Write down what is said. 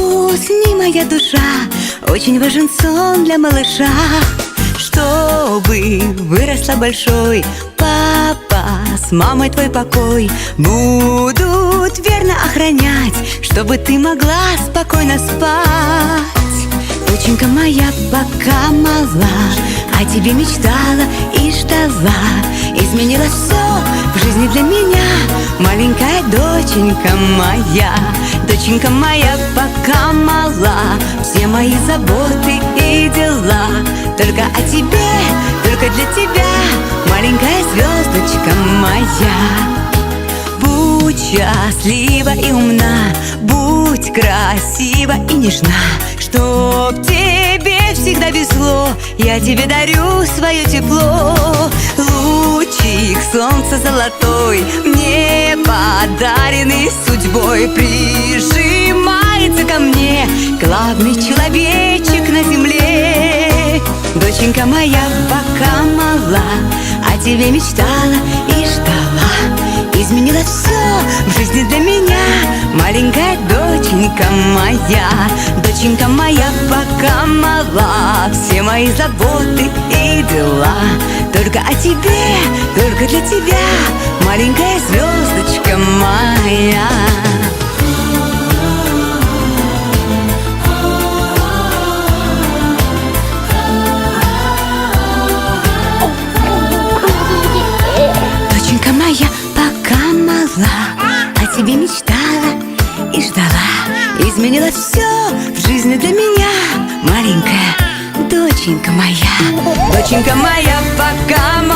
Усни, моя душа, очень важен сон для малыша. Чтобы выросла большой, папа с мамой твой покой будут верно охранять, чтобы ты могла спокойно спать. Доченька моя пока мала, о тебе мечтала и ждала. Изменилось все в жизни для меня, маленькая доченька моя. Доченька моя пока мала, все мои заботы и дела только о тебе, только для тебя, маленькая звездочка моя. Будь счастлива и умна, будь красива и нежна, чтоб тебе всегда везло, я тебе дарю свое тепло. Лучик солнца золотой, мне подаренный судьбой, прижимается ко мне главный человечек на земле. Доченька моя пока мала, о тебе мечтала и ждала. Изменилось все в жизни для меня, маленькая доченька моя. Доченька моя пока мала, все мои заботы и дела только о тебе, только для тебя, маленькая звездочка моя. Доченька моя пока мала, о тебе мечтала и ждала. Изменилось все в жизни для меня, маленькая доченька моя. Доченька моя пока мала,